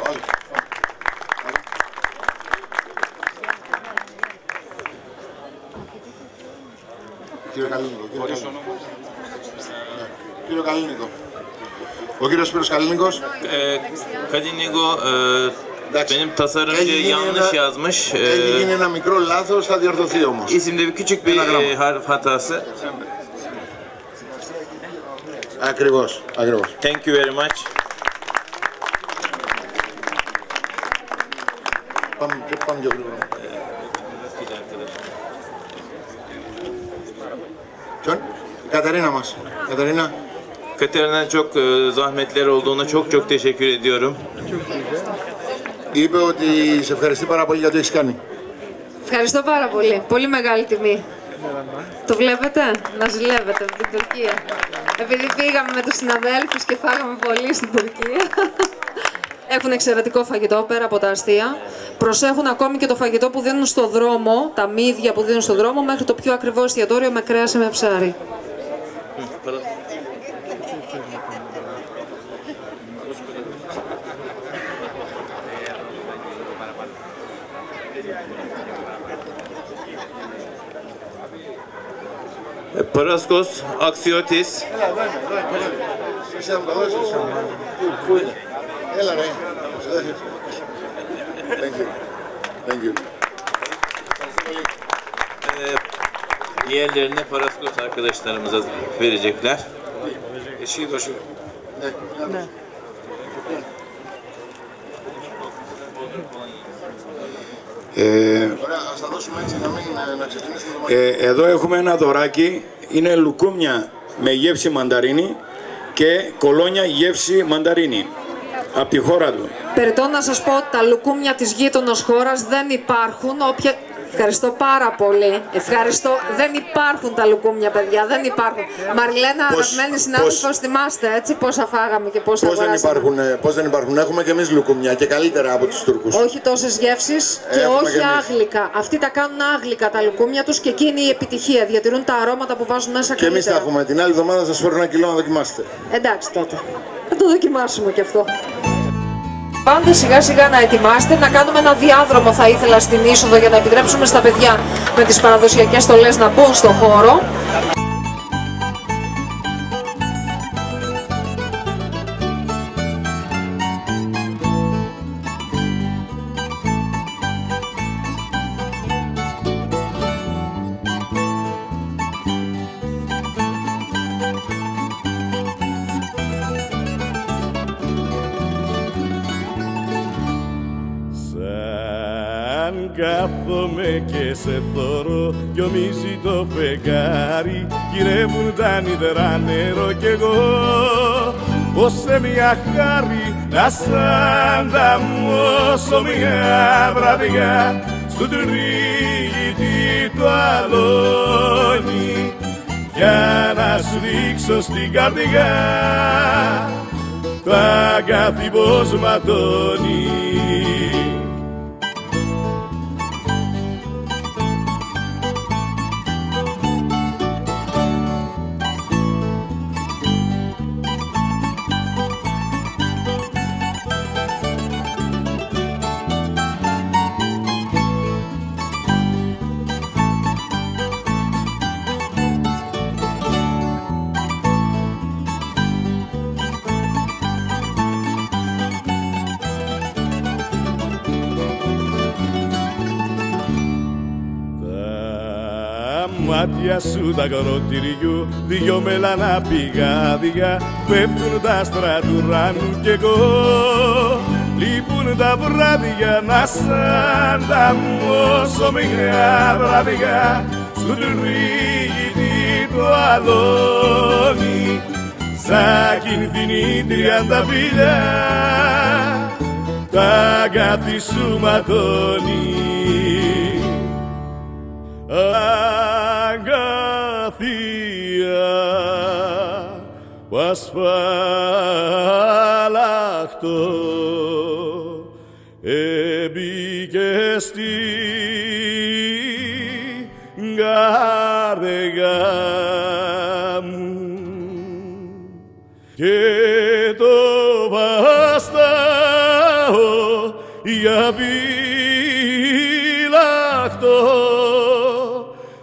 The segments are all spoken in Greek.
άλλο. Κύριε Καλίνικο. Κύριο Καλίνικο. Ο κύριος Σπύρος Καλίνικος. Kalinigo benim tasarımcı yanlış yazmış. Έχει γίνει ένα μικρό λάθος, θα διορθωθεί όμως. İsimde bir küçük bir harf hatası. Ακριβώς, ακριβώς. Thank you very much. Πάμε πιο γρήγορα. Ποιον? Κατερίνα μας. Κατερίνα. Katerina'nın çok zahmetleri olduğuna çok teşekkür ediyorum. Είπε ότι σε ευχαριστεί πάρα πολύ για το έχεις κάνει. Ευχαριστώ πάρα πολύ. Πολύ μεγάλη τιμή. Το βλέπετε, να ζηλεύετε από την Τουρκία. Επειδή πήγαμε με τους συναδέλφους και φάγαμε πολύ στην Τουρκία. Έχουν εξαιρετικό φαγητό πέρα από τα αστεία. Προσέχουν ακόμη και το φαγητό που δίνουν στο δρόμο, τα μύδια που δίνουν στο δρόμο, μέχρι το πιο ακριβό εστιατόριο με κρέας ή με ψάρι. Paraskos Aksiotis. Εσύ θα μου το δώσεις. Πού είναι? Έλα ρε. Thank you. Thank you. Diğerlerine Paraskos arkadaşlarımıza verecekler. Eşiği başı. Ναι. Εδώ έχουμε ένα δωράκι, είναι λουκούμια με γεύση μανταρίνη και κολόνια γεύση μανταρίνη από τη χώρα του. Περιττό να σας πω ότι τα λουκούμια της γείτονος χώρας δεν υπάρχουν. Ευχαριστώ πάρα πολύ. Ευχαριστώ. Δεν υπάρχουν τα λουκούμια, παιδιά. Δεν υπάρχουν. Μαριλένα, αγαπημένη συνάδελφος, θυμάστε έτσι πόσα φάγαμε και πόσα αγοράσαμε. Πώς δεν υπάρχουν. Έχουμε και εμείς λουκούμια και καλύτερα από τους Τούρκους. Όχι τόσες γεύσεις και όχι άγγλικα. Αυτοί τα κάνουν άγγλικα τα λουκούμια τους και εκεί είναι η επιτυχία. Διατηρούν τα αρώματα που βάζουν μέσα καλύτερα. Και εμείς τα έχουμε. Την άλλη εβδομάδα θα σας φέρω ένα κιλό να δοκιμάσετε. Εντάξει τότε. Θα το δοκιμάσουμε κι αυτό. Πάντε σιγά σιγά να ετοιμάστε, να κάνουμε ένα διάδρομο θα ήθελα στην είσοδο για να επιτρέψουμε στα παιδιά με τις παραδοσιακές στολές να μπουν στο χώρο. Κάθομαι και σε θωρώ κι ομίζει το φεγγάρι, γυρεύουν τα νηδρά νερό κι εγώ πως σε μια χάρη να σ' ανταμώσω μια βραδιά στο τρίγητη το αλόνι για να σου δείξω στην καρδιά το αγκάθι πως ματώνει. Μάτια σου τα κοροτηριού, δυο μελανά πηγάδια, πέφτουν τα άστρα του ουρανού κι εγώ λείπουν τα βράδια να σ' ανταμώσω μια βράδια στο τρίγητη το αλόνι σαν κινδυνή 30 φιλιά τα αγκάθι σου ματώνει. Αγκαθία που ασφάλακτο έμπηκε στην καρδιά μου και το βαστάω για φυλακτό,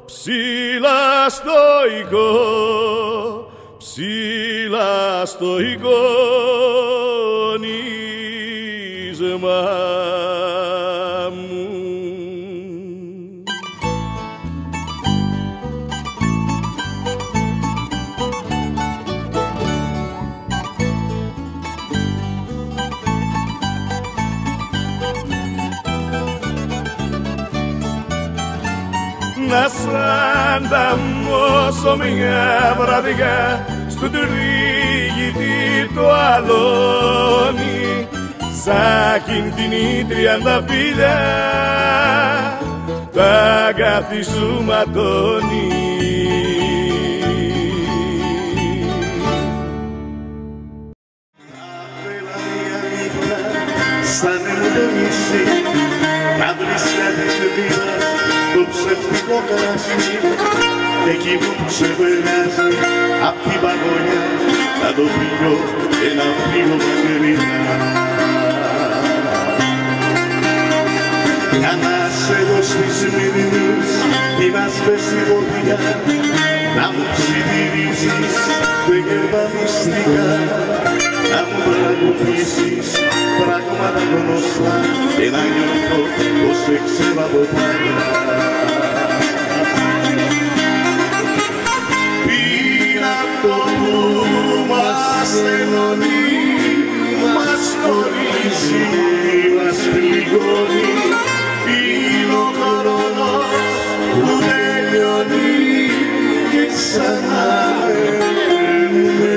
ψηλά στοικό, ψηλά στοικό νίσμα μου. Να σ' ανταμώσω μια βραδιά στου τρίγητη το αλόνι, σαν κινδυνή 30 φίλια τα αγκάθι σου ματώνει. Σαν εμμονήσει να βρεις κάτι ξεπίδας το ψευτικό κρασί, εκεί που ξεπεράσει απ' την παγωνιά να το πιω ένα φύγο μακριά. Για να σε δω στις μυρινούς την ασβέστη φωτιά, να μου ψιθυρίζεις τέκερπα μυστικά, να μου τραγουδήσεις πράγματα γνωστά και να νιώθω πως σε ξέρω από παλιά. Είναι αυτό που μας ενώνει, μας χωρίζει, μας πληγώνει. Είναι ο χρόνος που τελειώνει και ξανά μένουμε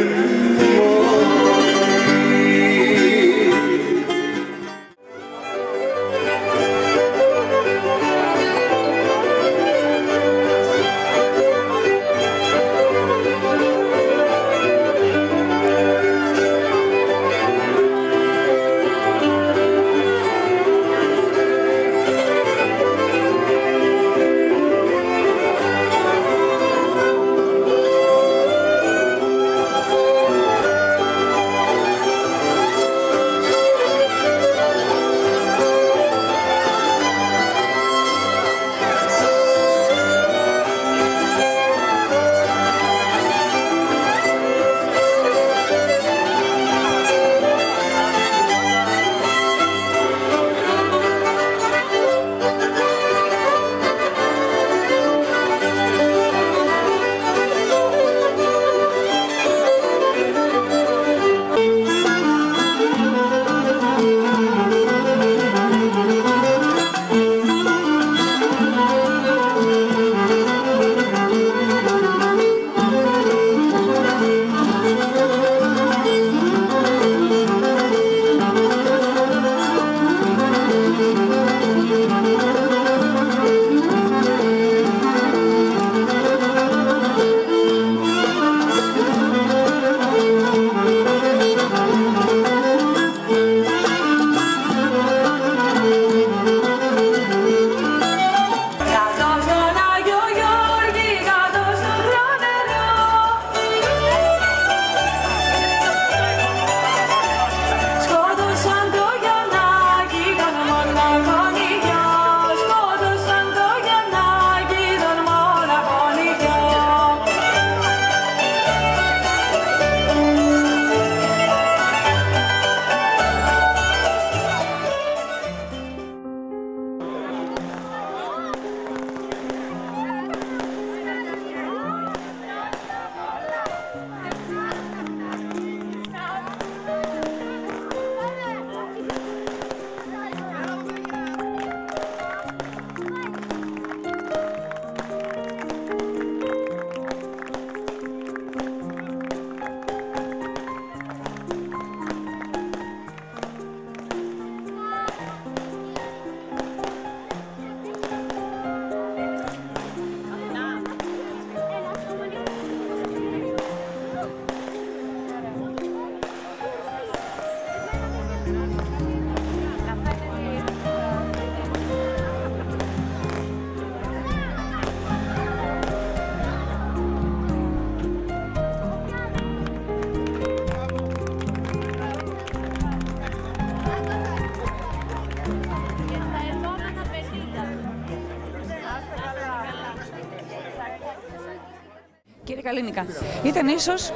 Καλίνικα, ήταν ίσως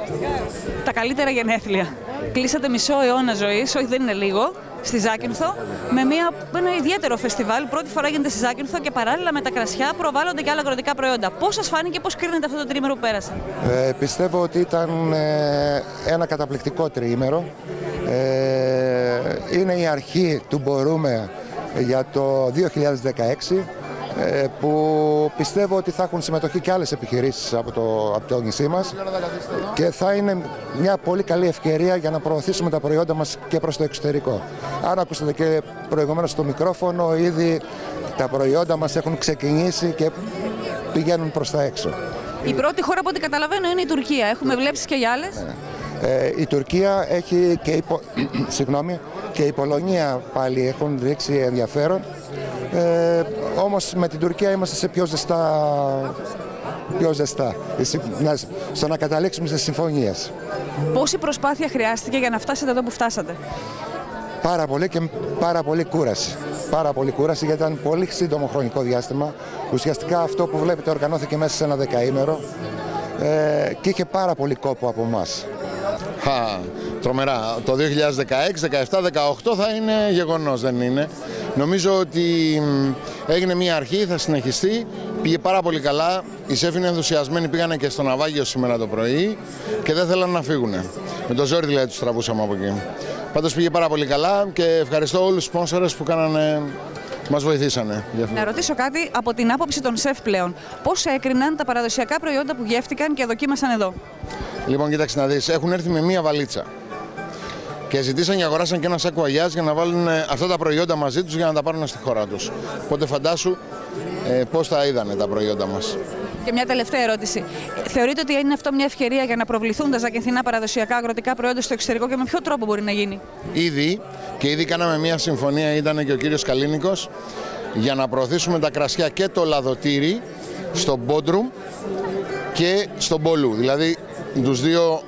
τα καλύτερα γενέθλια. Κλείσατε μισό αιώνα ζωής, όχι δεν είναι λίγο, στη Ζάκυνθο, με ένα ιδιαίτερο φεστιβάλ. Πρώτη φορά γίνεται στη Ζάκυνθο και παράλληλα με τα κρασιά προβάλλονται και άλλα αγροτικά προϊόντα. Πώς σας φάνηκε, πώς κρίνετε αυτό το τρίμηνο που πέρασε? Πιστεύω ότι ήταν ένα καταπληκτικό τριήμερο. Είναι η αρχή του μπορούμε για το 2016. Που πιστεύω ότι θα έχουν συμμετοχή και άλλες επιχειρήσεις από το νησί μας και θα είναι μια πολύ καλή ευκαιρία για να προωθήσουμε τα προϊόντα μας και προς το εξωτερικό. Αν ακούσατε και προηγουμένως στο μικρόφωνο, ήδη τα προϊόντα μας έχουν ξεκινήσει και πηγαίνουν προς τα έξω. Η πρώτη χώρα από ό,τι καταλαβαίνω είναι η Τουρκία. Έχουμε βλέψεις και για άλλες? Η Τουρκία έχει και η Πολωνία πάλι έχουν δείξει ενδιαφέρον. Όμως με την Τουρκία είμαστε σε πιο ζεστά στο να καταλήξουμε σε συμφωνίες. Πόση προσπάθεια χρειάστηκε για να φτάσετε εδώ που φτάσατε? Πάρα πολύ και πάρα πολύ κούραση. Πάρα πολύ κούραση γιατί ήταν πολύ σύντομο χρονικό διάστημα. Ουσιαστικά αυτό που βλέπετε οργανώθηκε μέσα σε ένα δεκαήμερο και είχε πάρα πολύ κόπο από εμάς. Τρομερά. Το 2016, 17, 18 θα είναι γεγονός, δεν είναι. Νομίζω ότι έγινε μια αρχή, θα συνεχιστεί. Πήγε πάρα πολύ καλά. Οι σέφοι είναι ενθουσιασμένοι, πήγανε και στο ναυάγιο σήμερα το πρωί και δεν θέλαν να φύγουν. Με το ζόρι δηλαδή τους τραβούσαμε από εκεί. Πάντως πήγε πάρα πολύ καλά και ευχαριστώ όλους τους σπόνσορες που μας βοηθήσανε. Να ρωτήσω κάτι από την άποψη των σεφ πλέον. Πώς έκριναν τα παραδοσιακά προϊόντα που γεύτηκαν και δοκίμασαν εδώ? Λοιπόν, κοίταξε να δεις, έχουν έρθει με μία βαλίτσα και ζητήσαν και αγοράσαν και ένα σάκο αγιάς για να βάλουν αυτά τα προϊόντα μαζί τους για να τα πάρουν στη χώρα τους. Οπότε φαντάσου πώς τα είδανε τα προϊόντα μας. Και μια τελευταία ερώτηση. Θεωρείτε ότι είναι αυτό μια ευκαιρία για να προβληθούν τα ζακυνθινά παραδοσιακά αγροτικά προϊόντα στο εξωτερικό και με ποιο τρόπο μπορεί να γίνει? Ήδη κάναμε μια συμφωνία, ήταν και ο κύριος Καλίνικος, για να προωθήσουμε τα κρασιά και το λαδοτήρι στο Μπόντρουμ και στο Μπολού. Δηλαδή τους δύο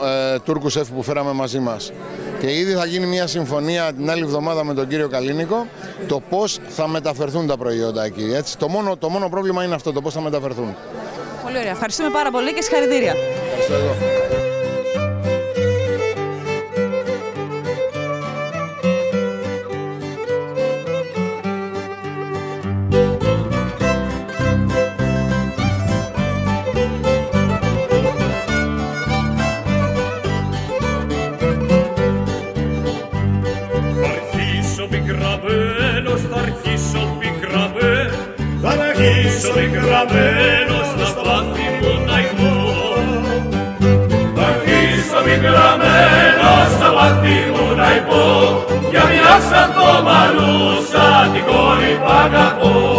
Τούρκους σεφ που φέραμε μαζί μας. Και ήδη θα γίνει μια συμφωνία την άλλη εβδομάδα με τον κύριο Καλίνικο το πώς θα μεταφερθούν τα προϊόντα εκεί. Έτσι. Το μόνο πρόβλημα είναι αυτό, το πώς θα μεταφερθούν. Πολύ ωραία. Ευχαριστούμε πάρα πολύ και συγχαρητήρια. Ευχαριστώ εγώ. αρχίσω πικραμένος στα σπάθη μου να ηγώ. Θα αρχίσω πικραμένος στα σπάθη μου να ηγώ, για μια σαν το μαλούσα την κόρη π' αγαπώ.